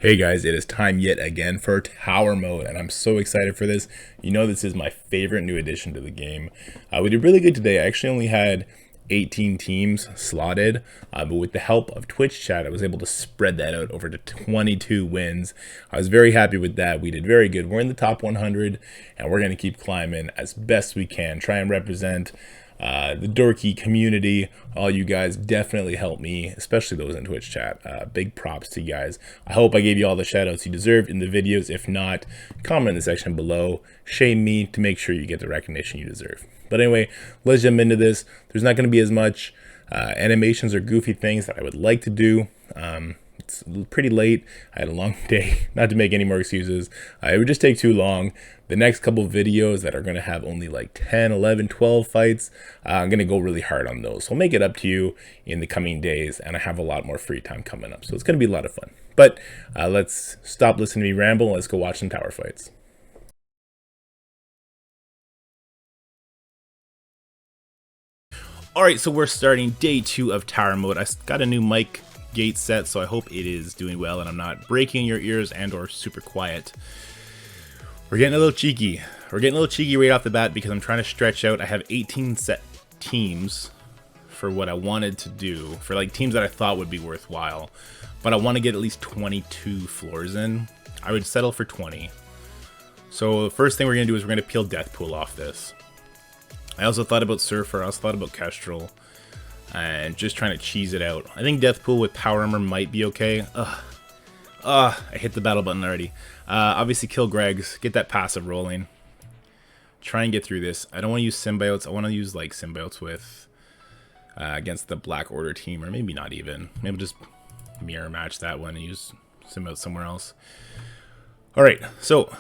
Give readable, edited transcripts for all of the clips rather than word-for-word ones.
Hey guys, it is time yet again for Tower Mode, and I'm so excited for this. You know, this is my favorite new addition to the game. We did really good today. I actually only had 18 teams slotted, but with the help of Twitch chat, I was able to spread that out over to 22 wins. I was very happy with that. We did very good. We're in the top 100, and we're going to keep climbing as best we can. Try and represent the dorky community. All you guys definitely help me, especially those in Twitch chat. Big props to you guys. I hope I gave you all the shout outs you deserved in the videos. If not, comment in the section below. Shame me to make sure you get the recognition you deserve. But anyway, let's jump into this. There's not going to be as much animations or goofy things that I would like to do. It's pretty late. I had a long day, not to make any more excuses. It would just take too long. The next couple videos that are going to have only like 10, 11, 12 fights, I'm going to go really hard on those. So I'll make it up to you in the coming days, and I have a lot more free time coming up. So it's going to be a lot of fun. But let's stop listening to me ramble and let's go watch some tower fights. Alright, so we're starting day 2 of tower mode. I got a new mic gate set, so I hope it is doing well and I'm not breaking your ears and or super quiet. We're getting a little cheeky. We're getting a little cheeky right off the bat because I'm trying to stretch out. I have 18 set teams for what I wanted to do, for like teams that I thought would be worthwhile. But I want to get at least 22 floors in. I would settle for 20. So the first thing we're going to do is we're going to peel Deathpool off this. I also thought about Surfer, I also thought about Kestrel, and just trying to cheese it out. I think Deathpool with Power Armor might be okay. I hit the battle button already. Obviously kill Greg's, get that passive rolling. Try and get through this. I don't want to use symbiotes. I want to use like symbiotes with against the Black Order team, or maybe not even. Maybe just mirror match that one and use symbiotes somewhere else. Alright, so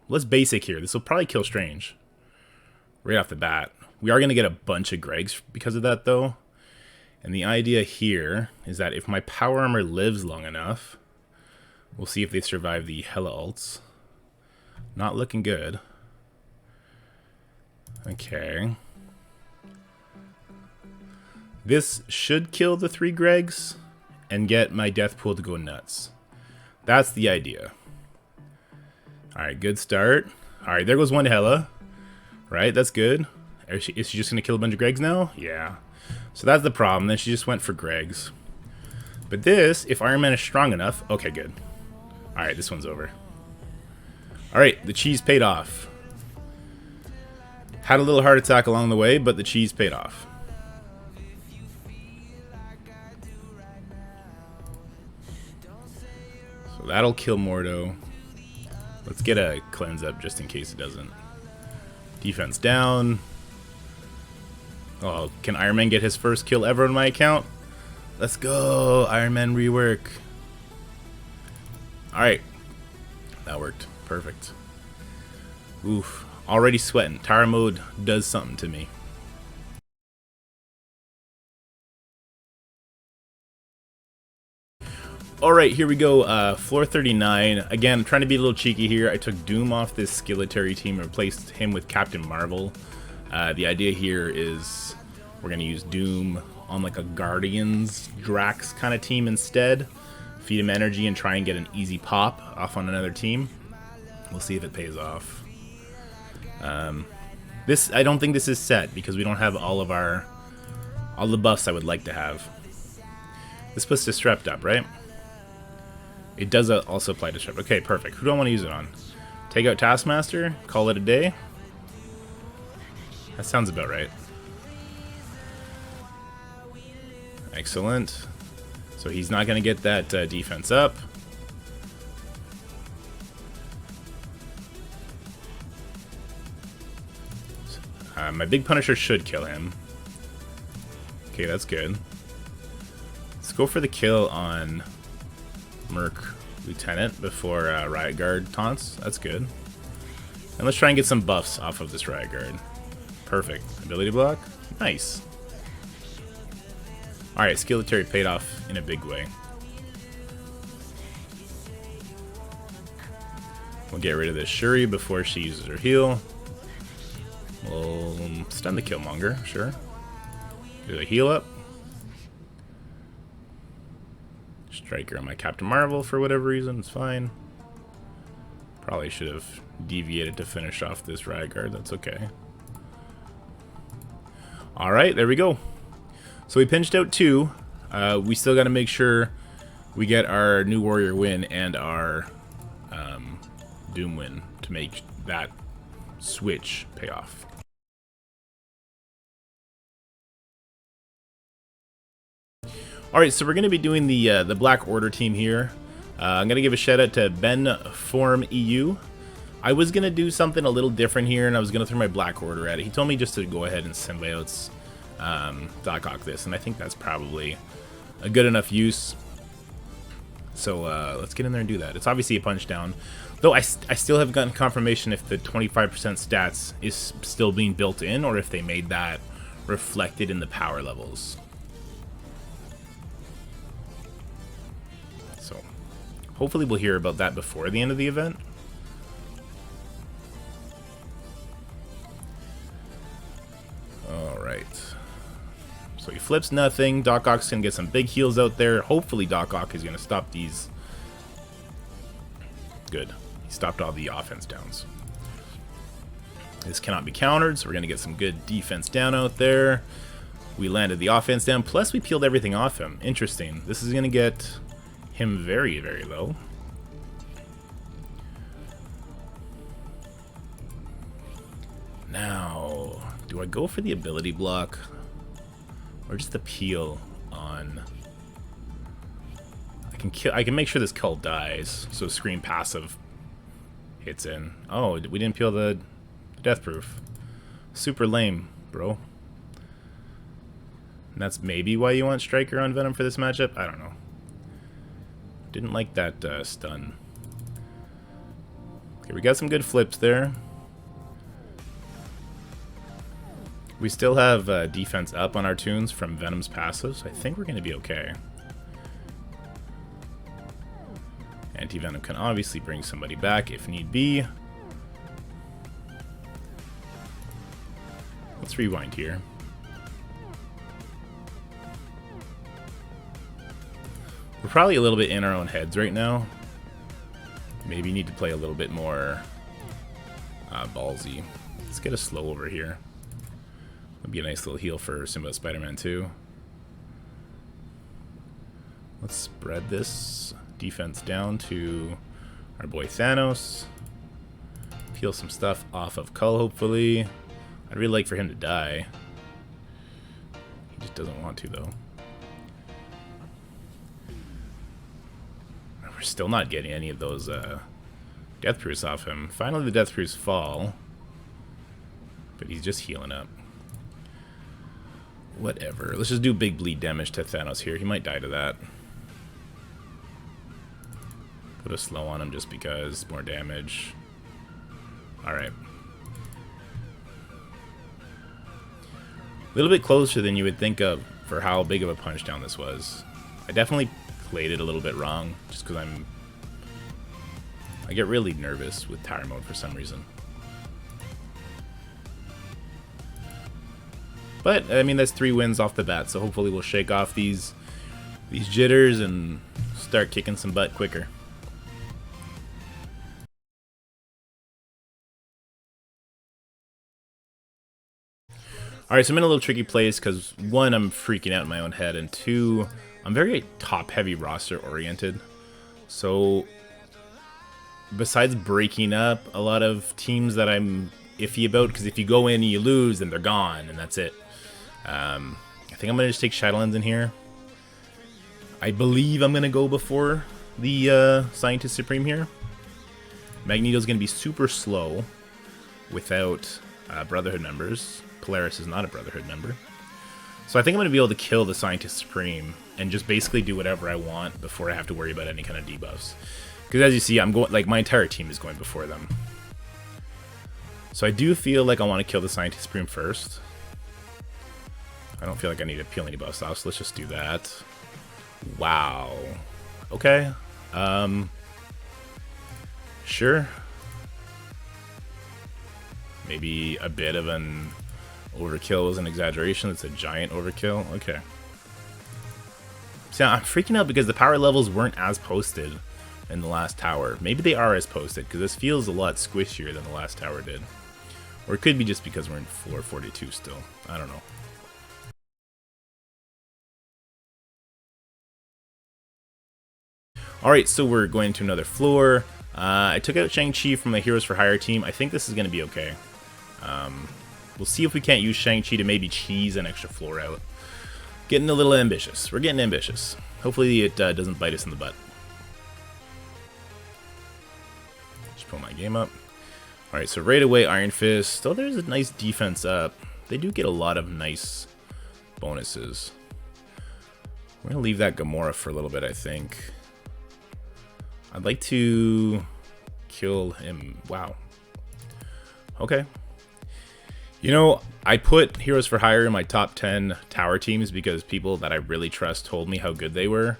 let's basic here. This will probably kill Strange right off the bat. We are going to get a bunch of Gregs because of that, though. And the idea here is that if my Power Armor lives long enough, we'll see if they survive the Hella ults. Not looking good. Okay. This should kill the 3 Gregs and get my Deathpool to go nuts. That's the idea. Alright, good start. Alright, there goes one Hella. Right, that's good. Is she just going to kill a bunch of Gregs now? Yeah. So that's the problem. Then she just went for Gregs. But this, if Iron Man is strong enough... Okay, good. Alright, this one's over. Alright, the cheese paid off. Had a little heart attack along the way, but the cheese paid off. So that'll kill Mordo. Let's get a cleanse up just in case it doesn't. Defense down. Oh, can Iron Man get his first kill ever on my account? Let's go, Iron Man rework. Alright. That worked. Perfect. Oof. Already sweating. Tower mode does something to me. Alright, here we go. Floor 39. Again, I'm trying to be a little cheeky here. I took Doom off this Skilletary team and replaced him with Captain Marvel. The idea here is we're going to use Doom on like a Guardians Drax kind of team instead. Feed him energy and try and get an easy pop off on another team. We'll see if it pays off. I don't think this is set because we don't have all the buffs I would like to have. This puts Disrupt up, right? It does also apply Disrupt. Okay, perfect. Who do I want to use it on? Take out Taskmaster? Call it a day? That sounds about right. Excellent. So he's not going to get that defense up. My big Punisher should kill him. Okay, that's good. Let's go for the kill on Merc Lieutenant before Riot Guard taunts. That's good. And let's try and get some buffs off of this Riot Guard. Perfect. Ability block. Nice. Alright, Skilletary paid off in a big way. We'll get rid of this Shuri before she uses her heal. We'll stun the Killmonger, sure. Do a heal up. Striker on my Captain Marvel for whatever reason. It's fine. Probably should have deviated to finish off this Riot Guard. That's okay. Alright, there we go. So we pinched out 2. We still got to make sure we get our New Warrior win and our Doom win to make that switch pay off. Alright, so we're going to be doing the Black Order team here. I'm going to give a shout out to Ben Form EU. I was going to do something a little different here, and I was going to throw my Black Order at it. He told me just to go ahead and Symbiotes Doc Ock this, and I think that's probably a good enough use. So let's get in there and do that. It's obviously a punch down, though I still haven't gotten confirmation if the 25% stats is still being built in, or if they made that reflected in the power levels. So hopefully we'll hear about that before the end of the event. Alright. So he flips nothing. Doc Ock's going to get some big heals out there. Hopefully Doc Ock is going to stop these. Good. He stopped all the offense downs. This cannot be countered, so we're going to get some good defense down out there. We landed the offense down, plus we peeled everything off him. Interesting. This is going to get him very, very low. Now, do I go for the ability block? Or just the peel on... I can make sure this cult dies, so Scream passive hits in. Oh, we didn't peel the death proof. Super lame, bro. And that's maybe why you want Striker on Venom for this matchup? I don't know. Didn't like that stun. Okay, we got some good flips there. We still have defense up on our tunes from Venom's passive, so I think we're going to be okay. Anti-Venom can obviously bring somebody back if need be. Let's rewind here. We're probably a little bit in our own heads right now. Maybe need to play a little bit more ballsy. Let's get a slow over here. That'd be a nice little heal for Symbiote Spider-Man 2. Let's spread this defense down to our boy Thanos. Peel some stuff off of Cull, hopefully. I'd really like for him to die. He just doesn't want to, though. We're still not getting any of those death proofs off him. Finally, the death proofs fall. But he's just healing up. Whatever. Let's just do big bleed damage to Thanos here. He might die to that. Put a slow on him just because. More damage. Alright. A little bit closer than you would think of for how big of a punch down this was. I definitely played it a little bit wrong just because I get really nervous with tower mode for some reason. But, I mean, that's 3 wins off the bat, so hopefully we'll shake off these jitters and start kicking some butt quicker. Alright, so I'm in a little tricky place because, 1, I'm freaking out in my own head, and 2, I'm very top-heavy roster-oriented. So, besides breaking up a lot of teams that I'm iffy about, because if you go in and you lose, then they're gone, and that's it. I think I'm going to just take Shadowlands in here. I believe I'm going to go before the Scientist Supreme here. Magneto's going to be super slow without Brotherhood members. Polaris is not a Brotherhood member. So I think I'm going to be able to kill the Scientist Supreme and just basically do whatever I want before I have to worry about any kind of debuffs. Because as you see, I'm going, like, my entire team is going before them. So I do feel like I want to kill the Scientist Supreme first. I don't feel like I need to peel any buffs off, so let's just do that. Wow. Okay. Sure. Maybe a bit of an overkill is an exaggeration. It's a giant overkill. Okay. See, I'm freaking out because the power levels weren't as posted in the last tower. Maybe they are as posted, because this feels a lot squishier than the last tower did. Or it could be just because we're in floor 42 still. I don't know. Alright, so we're going to another floor. I took out Shang-Chi from the Heroes for Hire team. I think this is going to be okay. We'll see if we can't use Shang-Chi to maybe cheese an extra floor out. Getting a little ambitious. We're getting ambitious. Hopefully it doesn't bite us in the butt. Just pull my game up. Alright, so right away, Iron Fist. Oh, there's a nice defense up. They do get a lot of nice bonuses. We're going to leave that Gamora for a little bit, I think. I'd like to kill him. Wow. Okay. You know, I put Heroes for Hire in my top 10 tower teams because people that I really trust told me how good they were.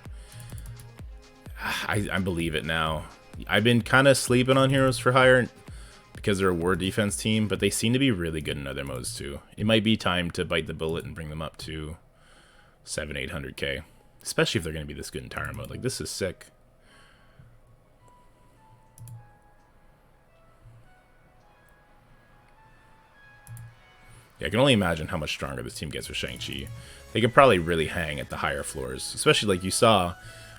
I believe it now. I've been kind of sleeping on Heroes for Hire because they're a war defense team, but they seem to be really good in other modes too. It might be time to bite the bullet and bring them up to 700-800k, especially if they're going to be this good in tower mode. Like, this is sick. Yeah, I can only imagine how much stronger this team gets with Shang-Chi. They could probably really hang at the higher floors, especially like you saw,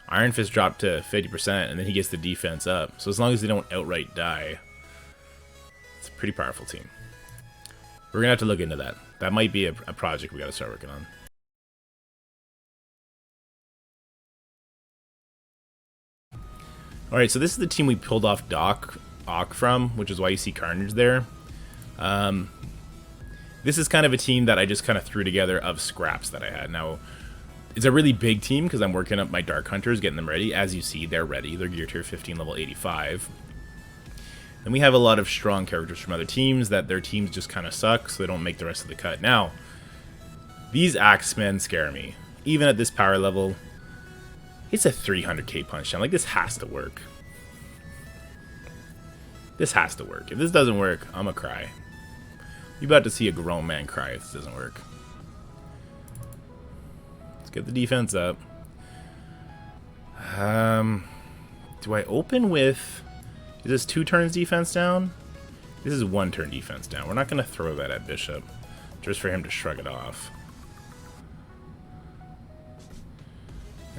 Iron Fist dropped to 50% and then he gets the defense up. So as long as they don't outright die, it's a pretty powerful team. We're going to have to look into that. That might be a project we got to start working on. Alright, so this is the team we pulled off Ock from, which is why you see Carnage there. This is kind of a team that I just kind of threw together of scraps that I had. Now, it's a really big team because I'm working up my Dark Hunters, getting them ready. As you see, they're ready. They're gear tier 15, level 85. And we have a lot of strong characters from other teams that their teams just kind of suck, so they don't make the rest of the cut. Now, these Axemen scare me. Even at this power level, it's a 300k punch down. Like, this has to work. This has to work. If this doesn't work, I'm gonna cry. You're about to see a grown man cry if this doesn't work. Let's get the defense up. Do I open with... Is this 2 turns defense down? This is 1 turn defense down. We're not going to throw that at Bishop, just for him to shrug it off.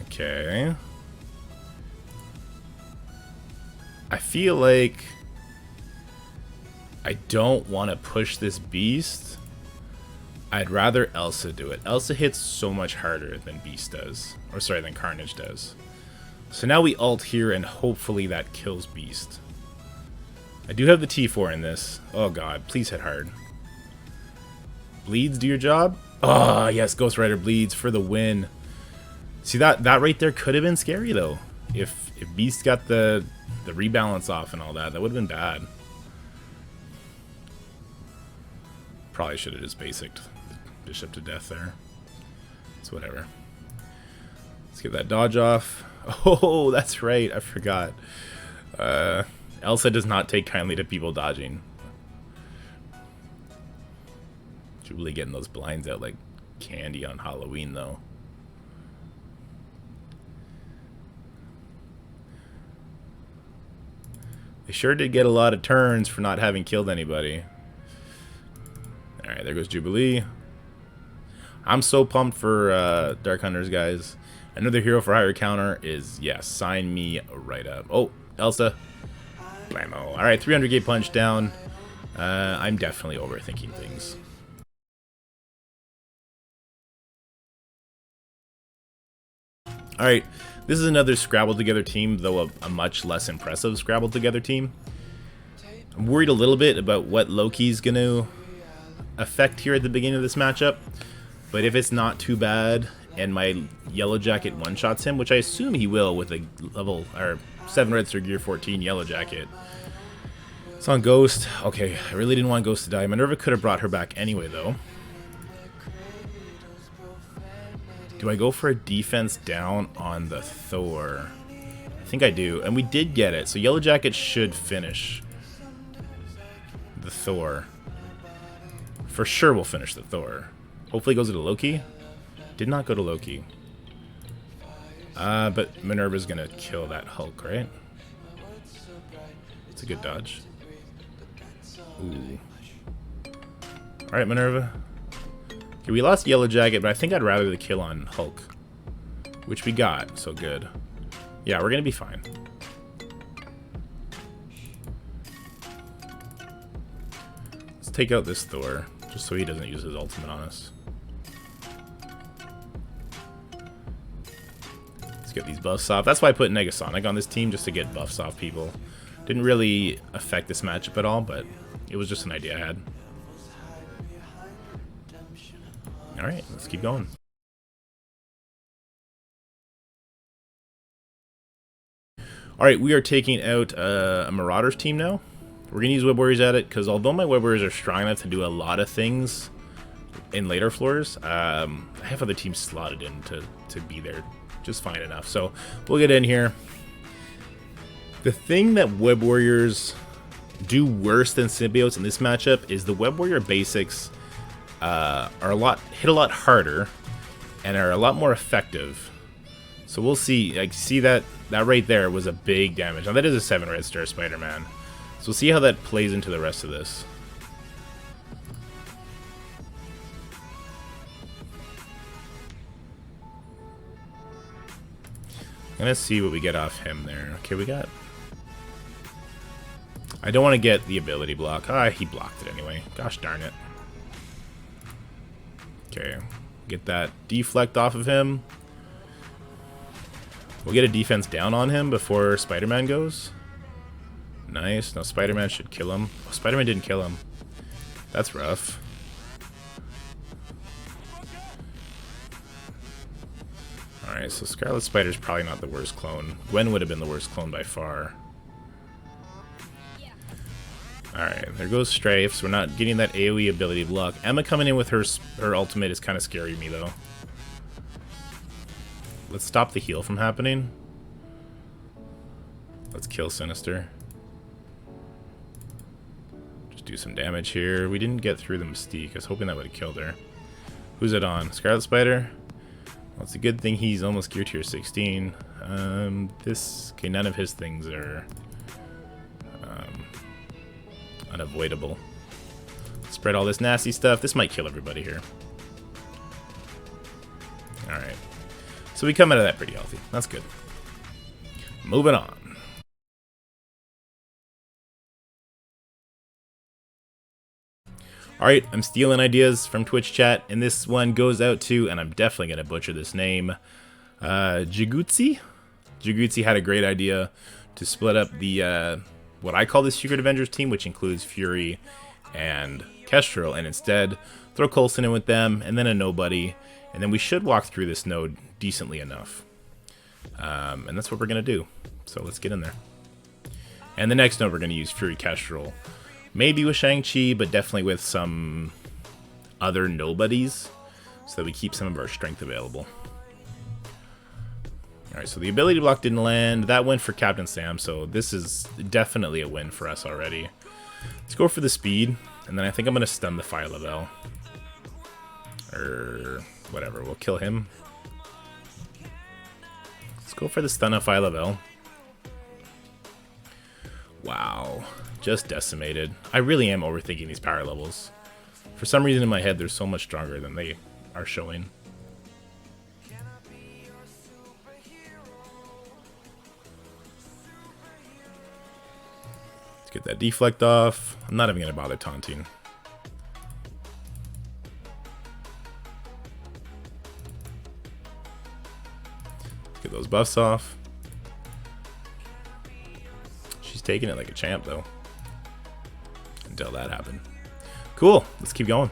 Okay. I feel like I don't want to push this Beast. I'd rather Elsa do it. Elsa hits so much harder than Beast does. Or sorry, than Carnage does. So now we ult here and hopefully that kills Beast. I do have the T4 in this. Oh god, please hit hard. Bleeds, do your job? Oh yes, Ghost Rider bleeds for the win. See, that right there could have been scary though. If Beast got the rebalance off and all that, that would have been bad. Probably should have just basicked Bishop to death there. It's whatever. Let's get that dodge off. Oh, that's right. I forgot. Elsa does not take kindly to people dodging. Jubilee getting those blinds out like candy on Halloween, though. They sure did get a lot of turns for not having killed anybody. Alright, there goes Jubilee. I'm so pumped for Dark Hunters, guys. Another Hero for Hire counter is, yes, sign me right up. Oh, Elsa. Blammo. Alright, 300k punch down. I'm definitely overthinking things. Alright, this is another Scrabbled Together team, though a much less impressive Scrabbled Together team. I'm worried a little bit about what Loki's going to affect here at the beginning of this matchup, but if it's not too bad and my Yellow Jacket one-shots him, which I assume he will with a level or 7 Red Star Gear 14 Yellow Jacket. It's on Ghost. Okay, I really didn't want Ghost to die. Minerva could have brought her back anyway, though. Do I go for a defense down on the Thor? I think I do, and we did get it, so Yellow Jacket should finish the Thor. For sure we'll finish the Thor. Hopefully it goes to Loki. Did not go to Loki. But Minerva's gonna kill that Hulk, right? It's a good dodge. Ooh. Alright, Minerva. Okay, we lost Yellow Jacket, but I think I'd rather the kill on Hulk. Which we got, so good. Yeah, we're gonna be fine. Let's take out this Thor, just so he doesn't use his ultimate on us. Let's get these buffs off. That's why I put Negasonic on this team, just to get buffs off people. Didn't really affect this matchup at all, but it was just an idea I had. Alright, let's keep going. Alright, we are taking out a Marauders team now. We're going to use Web Warriors at it, because although my Web Warriors are strong enough to do a lot of things in later floors, I have other teams slotted in to be there just fine enough. So we'll get in here. The thing that Web Warriors do worse than Symbiotes in this matchup is the Web Warrior basics are hit a lot harder and are a lot more effective. So we'll see. Like, see that right there was a big damage. Now that is a 7 red star Spider-Man. So we'll see how that plays into the rest of this. Let's see what we get off him there. Okay, we got... I don't want to get the ability block. Ah, he blocked it anyway. Gosh darn it. Okay, get that deflect off of him. We'll get a defense down on him before Spider-Man goes. Nice. Now Spider-Man should kill him. Oh, Spider-Man didn't kill him. That's rough. Alright, so Scarlet Spider's probably not the worst clone. Gwen would have been the worst clone by far. Alright, there goes Strafes. We're not getting that AoE ability block. Emma coming in with her ultimate is kind of scary to me, though. Let's stop the heal from happening. Let's kill Sinister. Just do some damage here. We didn't get through the Mystique. I was hoping that would have killed her. Who's it on? Scarlet Spider? Well, it's a good thing he's almost gear tier 16. Okay, none of his things are unavoidable. Spread all this nasty stuff. This might kill everybody here. Alright. So we come out of that pretty healthy. That's good. Moving on. Alright, I'm stealing ideas from Twitch chat, and this one goes out to, and I'm definitely going to butcher this name, Jigutsi? Jigutsi had a great idea to split up the, what I call the Secret Avengers team, which includes Fury and Kestrel, and instead throw Coulson in with them, and then a nobody, and then we should walk through this node decently enough. And that's what we're going to do. So let's get in there. And the next node we're going to use Fury Kestrel. Maybe with Shang-Chi, but definitely with some other nobodies, so that we keep some of our strength available. Alright, so the ability block didn't land. That went for Captain Sam, so this is definitely a win for us already. Let's go for the speed, and then I think I'm going to stun the Fire Level. Or whatever, we'll kill him. Let's go for the stun of Fire Level. Wow. Just decimated. I really am overthinking these power levels. For some reason in my head, they're so much stronger than they are showing. Let's get that deflect off. I'm not even going to bother taunting. Let's get those buffs off. She's taking it like a champ, though. Until that happened. Cool. Let's keep going.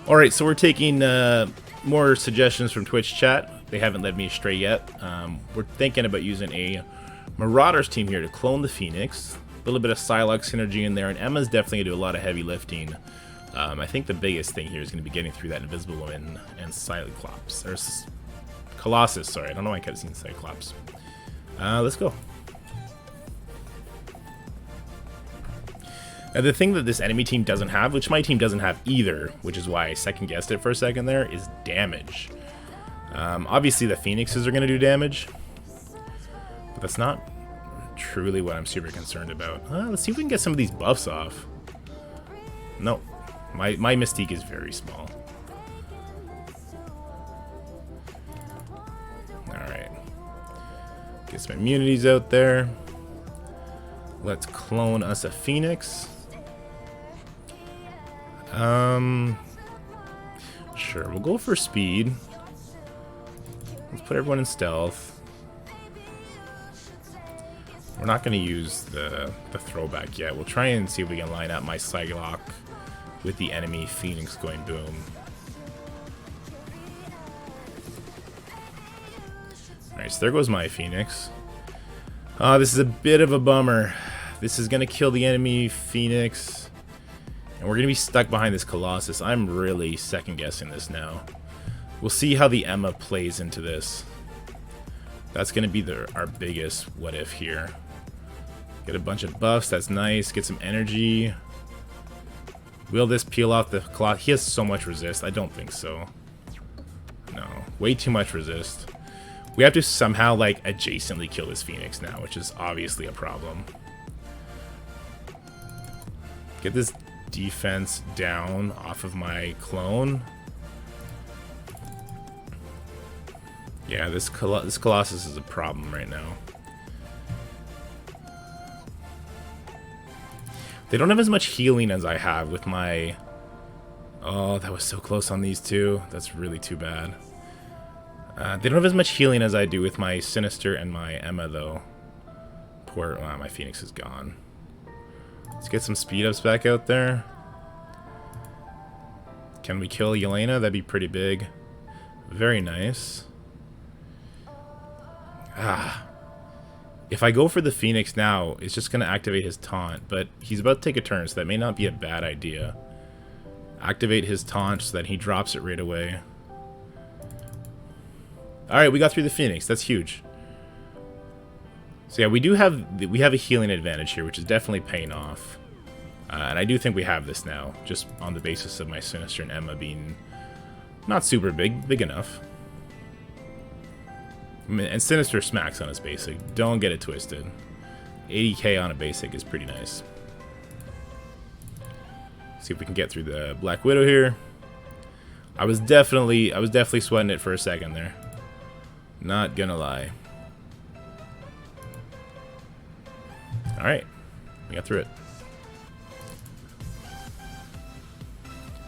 Alright, so we're taking more suggestions from Twitch chat. They haven't led me astray yet. We're thinking about using a Marauders team here to clone the Phoenix. A little bit of Psylocke synergy in there, and Emma's definitely going to do a lot of heavy lifting. I think the biggest thing here is going to be getting through that Invisible Woman and Cyclops. Or Colossus, sorry. I don't know why I kept seeing Cyclops. Let's go. Now, the thing that this enemy team doesn't have, which my team doesn't have either, which is why I second-guessed it for a second there, is damage. Obviously, the Phoenixes are going to do damage, but that's not truly what I'm super concerned about. Let's see if we can get some of these buffs off. No, my Mystique is very small. Alright. Get some immunities out there. Let's clone us a Phoenix. Sure, we'll go for speed. Let's put everyone in stealth. We're not going to use the throwback yet. We'll try and see if we can line up my Psylocke with the enemy Phoenix going boom. Alright, so there goes my Phoenix. This is a bit of a bummer. This is going to kill the enemy Phoenix. And we're going to be stuck behind this Colossus. I'm really second-guessing this now. We'll see how the Emma plays into this. That's going to be our biggest what-if here. Get a bunch of buffs. That's nice. Get some energy. Will this peel off the Colossus? He has so much resist. I don't think so. No. Way too much resist. We have to somehow, like, adjacently kill this Phoenix now, which is obviously a problem. Get this defense down off of my clone. Yeah, this Colossus is a problem right now. They don't have as much healing as I have with my... Oh, that was so close on these two. That's really too bad. They don't have as much healing as I do with my Sinister and my Emma, though. Poor... my Phoenix is gone. Let's get some speed ups back out there. Can we kill Yelena? That'd be pretty big. Very nice. If I go for the Phoenix now, it's just going to activate his taunt, but he's about to take a turn, so that may not be a bad idea. Activate his taunt so that he drops it right away. Alright, we got through the Phoenix. That's huge. So yeah, we have a healing advantage here, which is definitely paying off. And I do think we have this now, just on the basis of my Sinister and Emma being not super big enough. I mean, and Sinister smacks on his basic. Don't get it twisted. 80k on a basic is pretty nice. See if we can get through the Black Widow here. I was definitely sweating it for a second there. Not gonna lie. Alright, we got through it.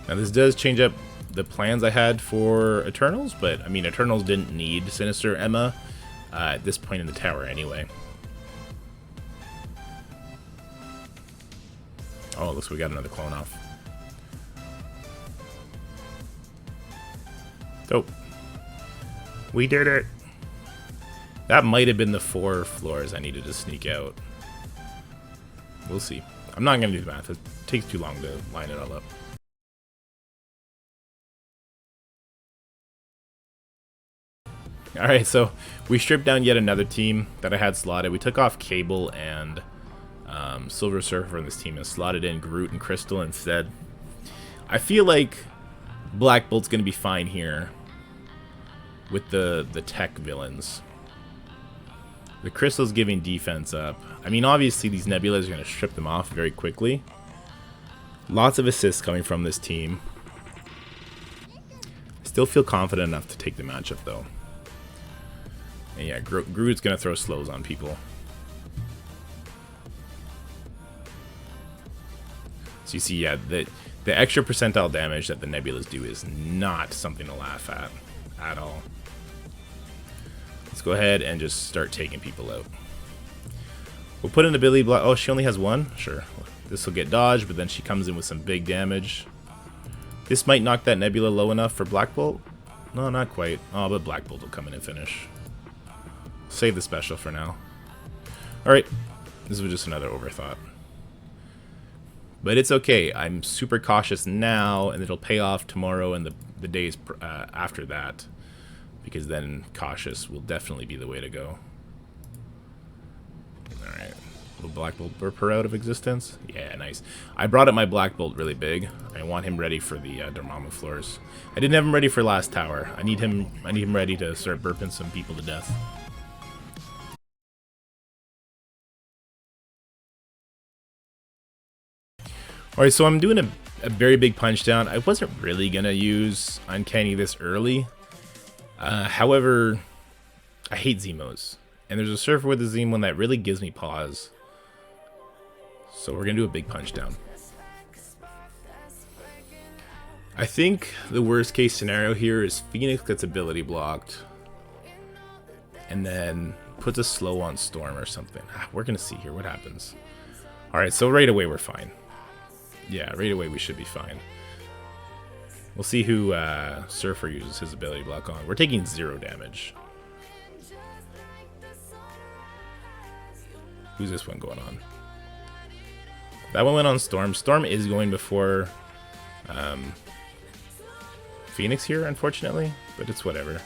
Now this does change up the plans I had for Eternals, but I mean Eternals didn't need Sinister Emma at this point in the tower anyway. Oh, looks like we got another clone off. Oh, we did it. That might have been the 4 floors I needed to sneak out. We'll see. I'm not going to do the math. It takes too long to line it all up. Alright, so we stripped down yet another team that I had slotted. We took off Cable and Silver Surfer from this team and slotted in Groot and Crystal instead. I feel like Black Bolt's going to be fine here with the tech villains. The Crystal's giving defense up. I mean, obviously these Nebulas are going to strip them off very quickly. Lots of assists coming from this team. I still feel confident enough to take the matchup, though. And yeah, Groot's going to throw slows on people. So you see, yeah, the extra percentile damage that the Nebulas do is not something to laugh at all. Let's go ahead and just start taking people out. We'll put in the Billy block. Oh, she only has one? Sure. This will get dodged, but then she comes in with some big damage. This might knock that Nebula low enough for Black Bolt. No, not quite. Oh, but Black Bolt will come in and finish. Save the special for now. Alright. This was just another overthought. But it's okay. I'm super cautious now, and it'll pay off tomorrow and the days after that. Because then cautious will definitely be the way to go. Alright. Will Black Bolt Burper out of existence? Yeah, nice. I brought up my Black Bolt really big. I want him ready for the Dormammu floors. I didn't have him ready for last tower. I need him ready to start burping some people to death. Alright, so I'm doing a very big punch down. I wasn't really gonna use Uncanny this early. However, I hate Zemos. And there's a Surfer with a Zemo that really gives me pause. So we're going to do a big punch down. I think the worst case scenario here is Phoenix gets ability blocked. And then puts a slow on Storm or something. We're going to see here what happens. Alright, so right away we're fine. Yeah, right away we should be fine. We'll see who Surfer uses his ability block on. We're taking 0 damage. Who's this one going on? That one went on Storm. Storm is going before Phoenix here, unfortunately, but it's whatever.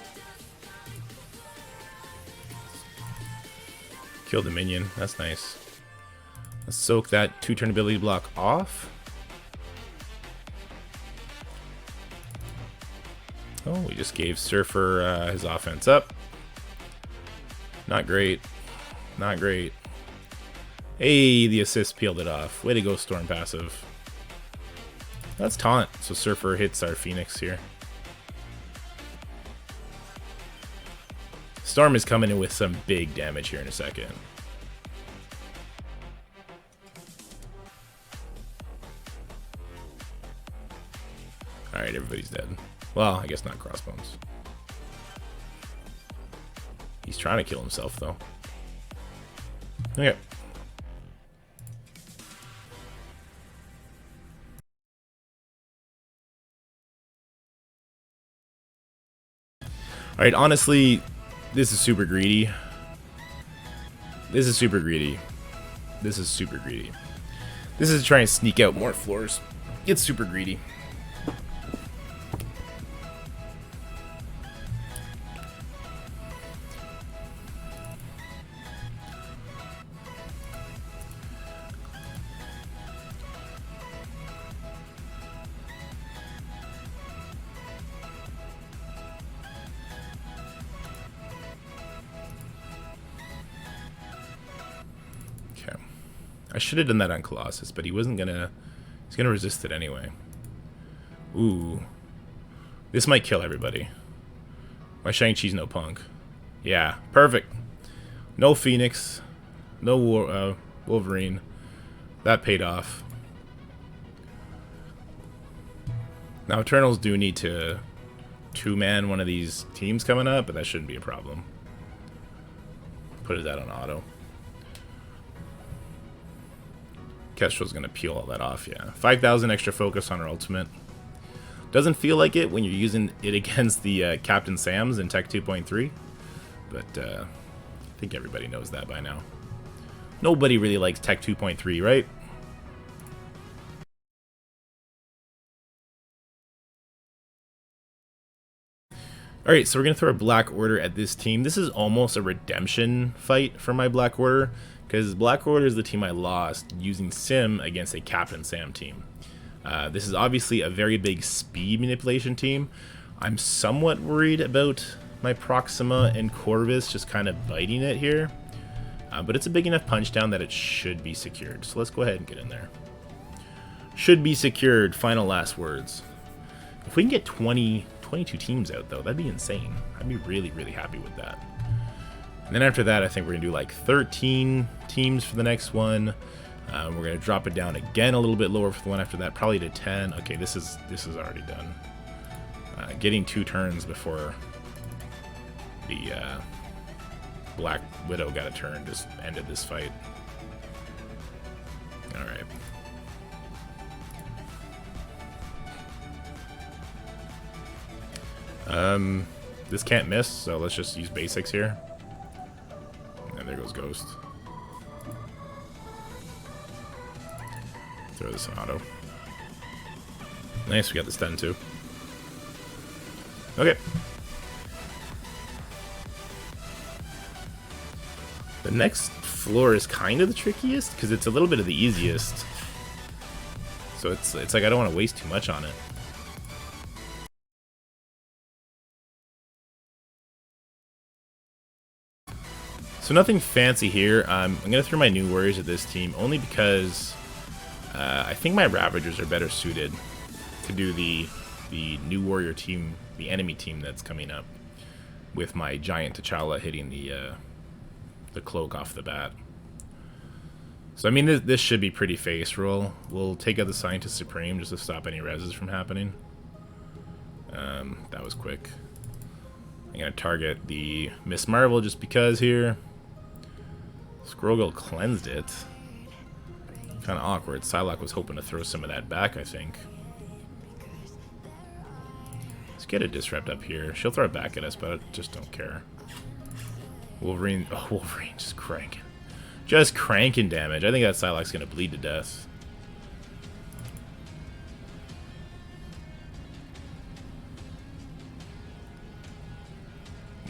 Killed the minion. That's nice. Let's soak that 2-turn ability block off. Oh, we just gave Surfer his offense up. Not great. Not great. Hey, the assist peeled it off. Way to go, Storm passive. That's taunt, so Surfer hits our Phoenix here. Storm is coming in with some big damage here in a second. Alright, everybody's dead. Well, I guess not Crossbones. He's trying to kill himself, though. Okay. Alright, honestly, this is super greedy. This is super greedy. This is super greedy. This is trying to sneak out more floors. It's super greedy. I should have done that on Colossus, but he wasn't gonna... He's gonna resist it anyway. Ooh. This might kill everybody. Why Shang-Chi's no punk? Yeah, perfect. No Phoenix. No Wolverine. That paid off. Now, Eternals do need to two-man one of these teams coming up, but that shouldn't be a problem. Put that on auto. Kestrel's gonna peel all that off, yeah. 5,000 extra focus on her ultimate. Doesn't feel like it when you're using it against the Captain Sams in Tech 2.3, but I think everybody knows that by now. Nobody really likes Tech 2.3, right? Alright, so we're going to throw a Black Order at this team. This is almost a redemption fight for my Black Order, because Black Order is the team I lost using Sim against a Captain Sam team. This is obviously a very big speed manipulation team. I'm somewhat worried about my Proxima and Corvus just kind of biting it here. But it's a big enough punch down that it should be secured. So let's go ahead and get in there. Should be secured. Final last words. If we can get 22 teams out, though, that'd be insane. I'd be really, really happy with that. And then after that, I think we're going to do like 13 teams for the next one. We're going to drop it down again a little bit lower for the one after that, probably to 10. Okay, this is already done. Getting 2 turns before the Black Widow got a turn just ended this fight. All right. This can't miss, so let's just use basics here. And there goes Ghost. Throw this in auto. Nice, we got the stun too. Okay. The next floor is kind of the trickiest because it's a little bit of the easiest. So it's like I don't want to waste too much on it. So nothing fancy here. I'm going to throw my new warriors at this team only because I think my Ravagers are better suited to do the new warrior team, the enemy team that's coming up, with my giant T'Challa hitting the cloak off the bat. So I mean this should be pretty face roll. We'll take out the Scientist Supreme just to stop any reses from happening. That was quick. I'm going to target the Miss Marvel just because here. Scroggle cleansed it. Kind of awkward. Psylocke was hoping to throw some of that back, I think. Let's get a Disrupt up here. She'll throw it back at us, but I just don't care. Wolverine. Oh, Wolverine just cranking. Just cranking damage. I think that Psylocke's going to bleed to death.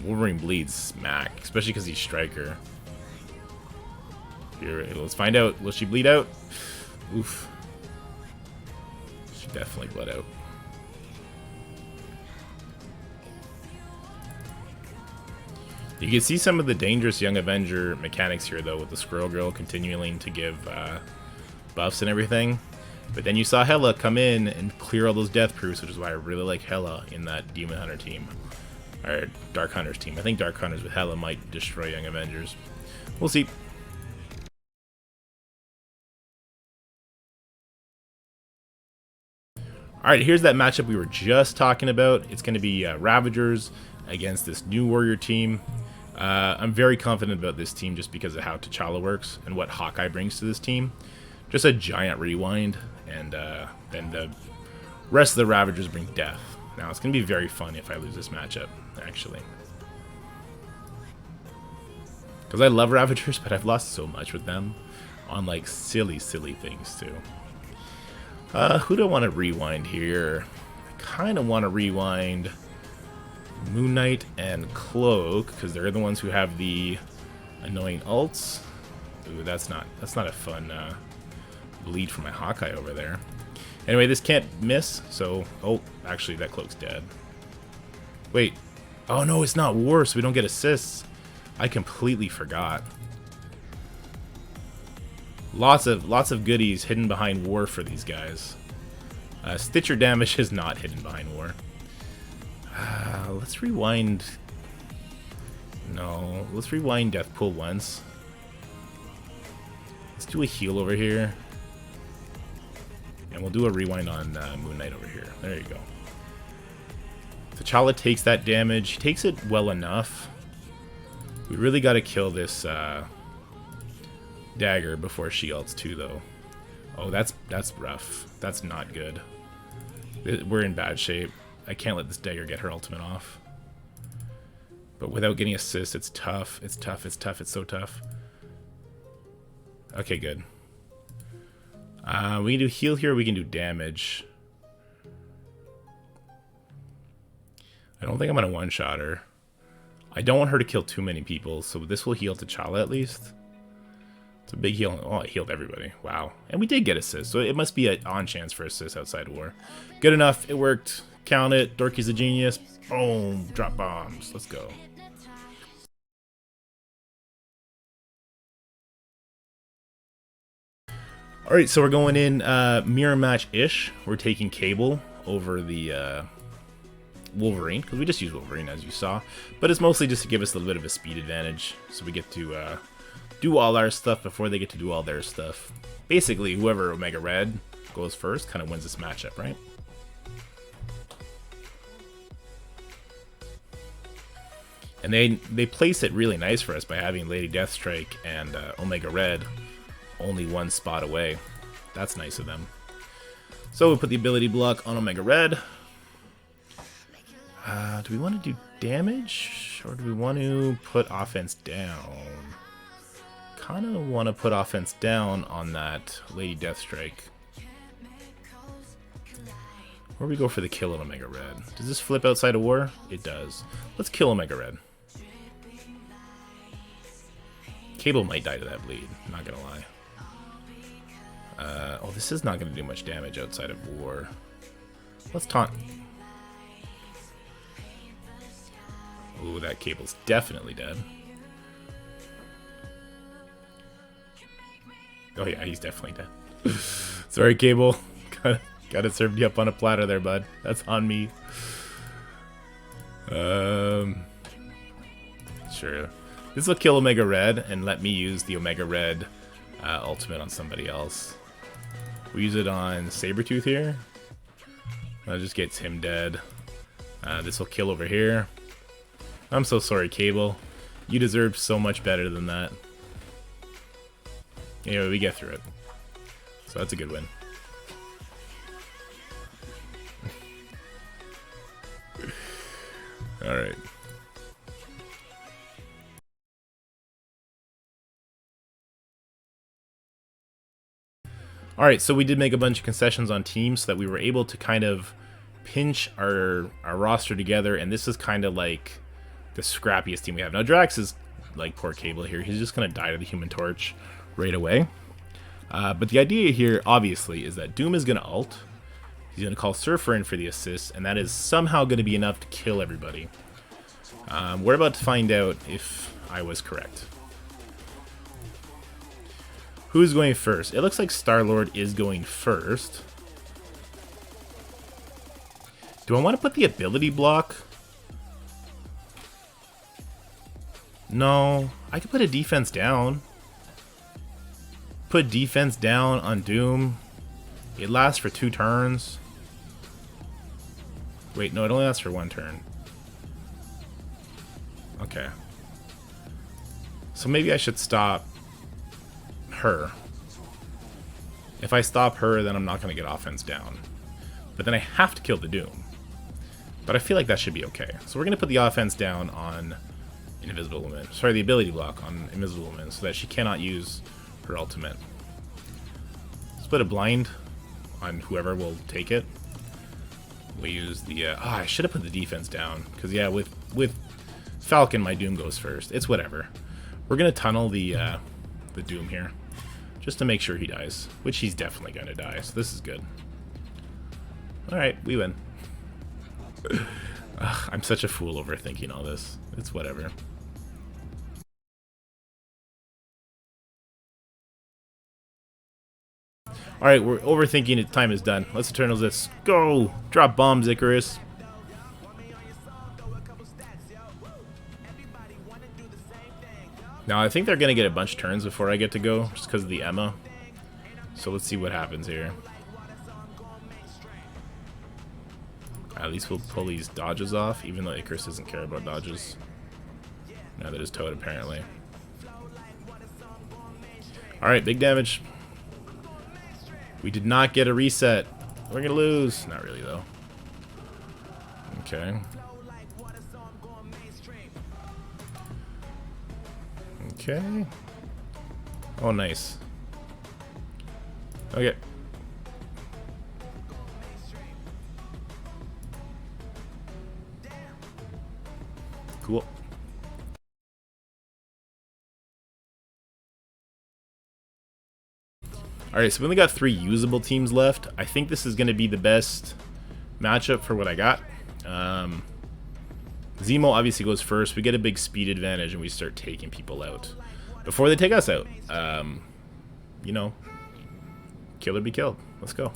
Wolverine bleeds smack, especially because he's Striker. Here, let's find out. Will she bleed out? Oof. She definitely bled out. You can see some of the dangerous Young Avenger mechanics here, though, with the Squirrel Girl continuing to give buffs and everything. But then you saw Hela come in and clear all those death proofs, which is why I really like Hela in that Demon Hunter team. Or Dark Hunters team. I think Dark Hunters with Hela might destroy Young Avengers. We'll see. Alright, here's that matchup we were just talking about. It's going to be Ravagers against this new Warrior team. I'm very confident about this team just because of how T'Challa works and what Hawkeye brings to this team. Just a giant rewind, and then the rest of the Ravagers bring death. Now, it's going to be very fun if I lose this matchup, actually. Because I love Ravagers, but I've lost so much with them on, like, silly, silly things, too. Who do I want to rewind here? I kind of want to rewind Moon Knight and Cloak, because they're the ones who have the annoying ults. Ooh, that's not a fun bleed for my Hawkeye over there. Anyway, this can't miss, so... Oh, actually, that Cloak's dead. Wait. Oh, no, it's not War, so we don't get assists. I completely forgot. Lots of goodies hidden behind War for these guys. Stitcher damage is not hidden behind War. Let's rewind... No, let's rewind Deathpool once. Let's do a heal over here. And we'll do a rewind on Moon Knight over here. There you go. T'Challa takes that damage. He takes it well enough. We really got to kill this dagger before she ults too, though. Oh, that's rough. That's not good. We're in bad shape. I can't let this dagger get her ultimate off. But without getting assists, it's tough. It's tough. It's tough. It's so tough. Okay, good. We can do heal here. We can do damage. I don't think I'm going to one-shot her. I don't want her to kill too many people, so this will heal T'Challa at least. It's a big heal. Oh, it healed everybody. Wow. And we did get assists, so it must be an on-chance for assists outside War. Good enough. It worked. Count it. Dorky's a genius. Boom. Drop bombs. Let's go. Alright, so we're going in mirror match-ish. We're taking Cable over the Wolverine, because we just use Wolverine, as you saw. But it's mostly just to give us a little bit of a speed advantage, so we get to do all our stuff before they get to do all their stuff. Basically, whoever Omega Red goes first kind of wins this matchup, right? And they place it really nice for us by having Lady Deathstrike and Omega Red only one spot away. That's nice of them. So we put the ability block on Omega Red. Do we want to do damage? Or do we want to put offense down? Kind of want to put offense down on that Lady Deathstrike. Or we go for the kill on Omega Red. Does this flip outside of War? It does. Let's kill Omega Red. Cable might die to that bleed, not gonna lie. Oh, this is not gonna do much damage outside of war. Let's taunt. Ooh, that Cable's definitely dead. Oh yeah, he's definitely dead. Sorry, Cable. Got it served you up on a platter there, bud. That's on me. Sure. This will kill Omega Red and let me use the Omega Red ultimate on somebody else. We use it on Sabretooth here. That just gets him dead. This will kill over here. I'm so sorry, Cable. You deserve so much better than that. Anyway, we get through it. So that's a good win. Alright. Alright, so we did make a bunch of concessions on teams so that we were able to kind of pinch our roster together, and this is kind of like the scrappiest team we have. Now, Drax is like poor Cable here. He's just going to die to the Human Torch right away. But the idea here, obviously, is that Doom is going to ult. He's going to call Surfer in for the assist, and that is somehow going to be enough to kill everybody. We're about to find out if I was correct. Who's going first? It looks like Star-Lord is going first. Do I want to put the ability block? No, I could put a defense down. Put defense down on Doom. It lasts for 2 turns. Wait, no, it only lasts for 1 turn. Okay. So maybe I should stop her. If I stop her, then I'm not going to get offense down. But then I have to kill the Doom. But I feel like that should be okay. So we're going to put the offense down on Invisible Woman. Sorry, the ability block on Invisible Woman so that she cannot use her ultimate. Split a blind on whoever will take it. We use the... I should have put the defense down. Because, yeah, with Falcon, my Doom goes first. It's whatever. We're going to tunnel the Doom here. Just to make sure he dies. Which he's definitely going to die. So this is good. Alright, we win. Ugh, I'm such a fool overthinking all this. It's whatever. Alright, we're overthinking it. Time is done. Let's Eternals this. Go! Drop bombs, Icarus. Now, I think they're going to get a bunch of turns before I get to go, just because of the Emma. So let's see what happens here. At least we'll pull these dodges off, even though Icarus doesn't care about dodges. Now that is Toad, apparently. Alright, big damage. We did not get a reset. We're going to lose. Not really, though. Okay. Okay. Oh, nice. Okay. Cool. Alright, so we only got 3 usable teams left. I think this is going to be the best matchup for what I got. Zemo obviously goes first. We get a big speed advantage and we start taking people out. Before they take us out, you know, kill or be killed. Let's go.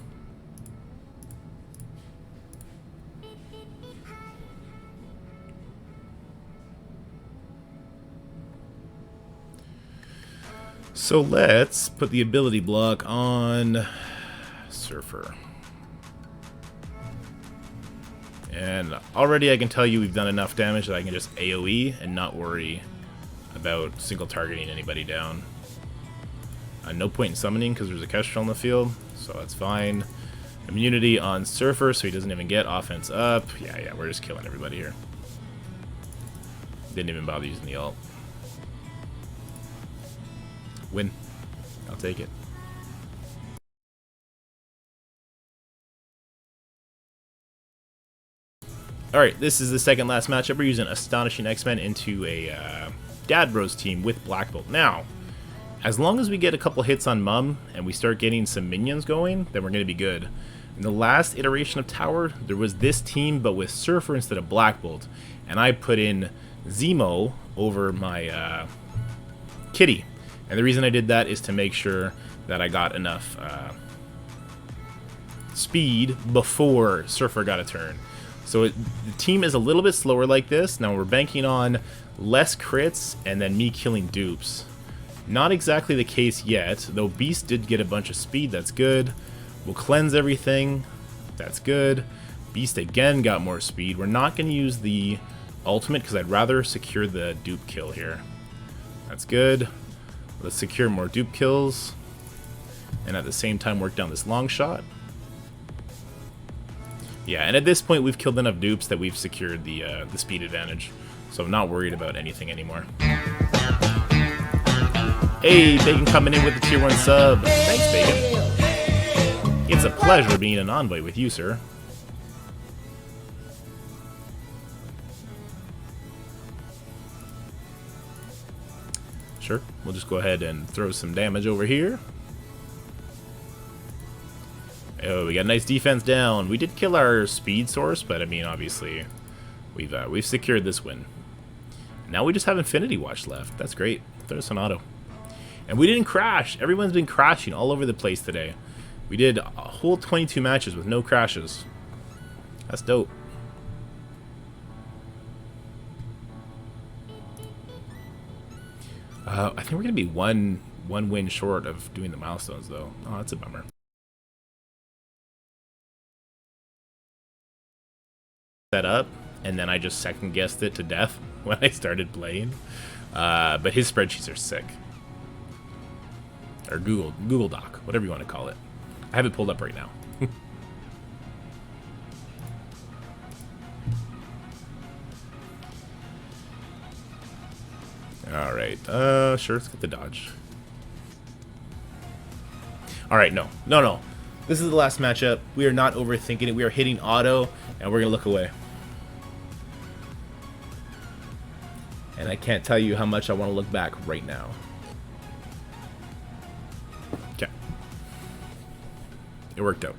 So let's put the ability block on Surfer. And already I can tell you we've done enough damage that I can just AoE and not worry about single targeting anybody down. No point in summoning because there's a Kestrel on the field, so that's fine. Immunity on Surfer so he doesn't even get offense up. Yeah, we're just killing everybody here. Didn't even bother using the ult. Win. I'll take it. Alright, this is the second last matchup. We're using Astonishing X-Men into a Dad Bros team with Black Bolt. Now, as long as we get a couple hits on Mum and we start getting some minions going, then we're going to be good. In the last iteration of Tower, there was this team but with Surfer instead of Black Bolt, and I put in Zemo over my Kitty. And the reason I did that is to make sure that I got enough speed before Surfer got a turn. So the team is a little bit slower like this. Now we're banking on less crits and then me killing dupes. Not exactly the case yet, though Beast did get a bunch of speed. That's good. We'll cleanse everything. That's good. Beast again got more speed. We're not going to use the ultimate because I'd rather secure the dupe kill here. That's good. Let's secure more dupe kills and at the same time work down this long shot. Yeah, and at this point we've killed enough dupes that we've secured the speed advantage, so I'm not worried about anything anymore. Hey, Bacon coming in with the tier 1 sub. Thanks, Bacon. It's a pleasure being an envoy with you, sir. Sure, we'll just go ahead and throw some damage over here. Oh, we got a nice defense down. We did kill our speed source, but I mean, obviously, we've secured this win. Now we just have Infinity Watch left. That's great. Throw us an auto. And we didn't crash. Everyone's been crashing all over the place today. We did a whole 22 matches with no crashes. That's dope. I think we're going to be one win short of doing the milestones, though. Oh, that's a bummer. Set up, and then I just second guessed it to death when I started playing. But his spreadsheets are sick. Or Google Doc, whatever you want to call it. I have it pulled up right now. Alright, sure, let's get the dodge. Alright, no. This is the last matchup. We are not overthinking it. We are hitting auto, and we're going to look away. And I can't tell you how much I want to look back right now. Okay. It worked out.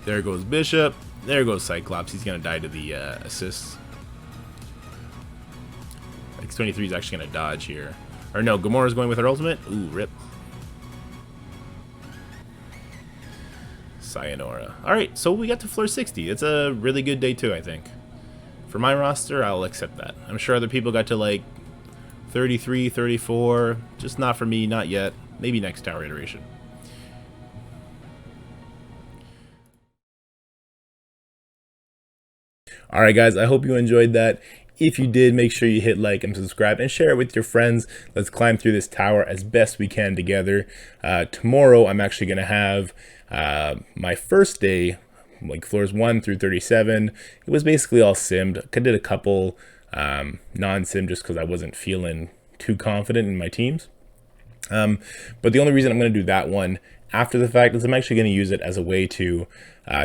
There goes Bishop. There goes Cyclops. He's going to die to the assists. X-23 is actually going to dodge here. Or no, Gamora's going with her ultimate. Ooh, rip. Sayonara. Alright, so we got to floor 60. It's a really good day too, I think. For my roster, I'll accept that. I'm sure other people got to like 33, 34. Just not for me, not yet. Maybe next tower iteration. Alright guys, I hope you enjoyed that. If you did, make sure you hit like and subscribe and share it with your friends. Let's climb through this tower as best we can together. Tomorrow I'm actually going to have my first day, like floors 1 through 37. It was basically all simmed. I did a couple non-sim just because I wasn't feeling too confident in my teams. But the only reason I'm going to do that one after the fact is I'm actually going to use it as a way to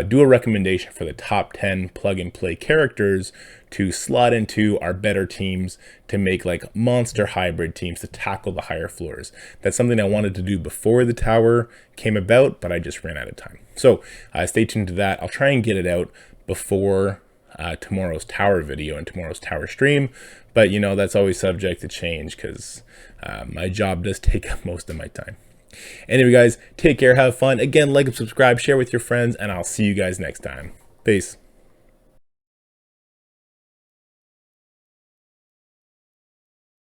do a recommendation for the top 10 plug and play characters to slot into our better teams to make like monster hybrid teams to tackle the higher floors. That's something I wanted to do before the tower came about, but I just ran out of time. So stay tuned to that. I'll try and get it out before tomorrow's tower video and tomorrow's tower stream, but you know, that's always subject to change because my job does take up most of my time. Anyway guys, take care, have fun. Again, like and subscribe, share with your friends, and I'll see you guys next time. Peace.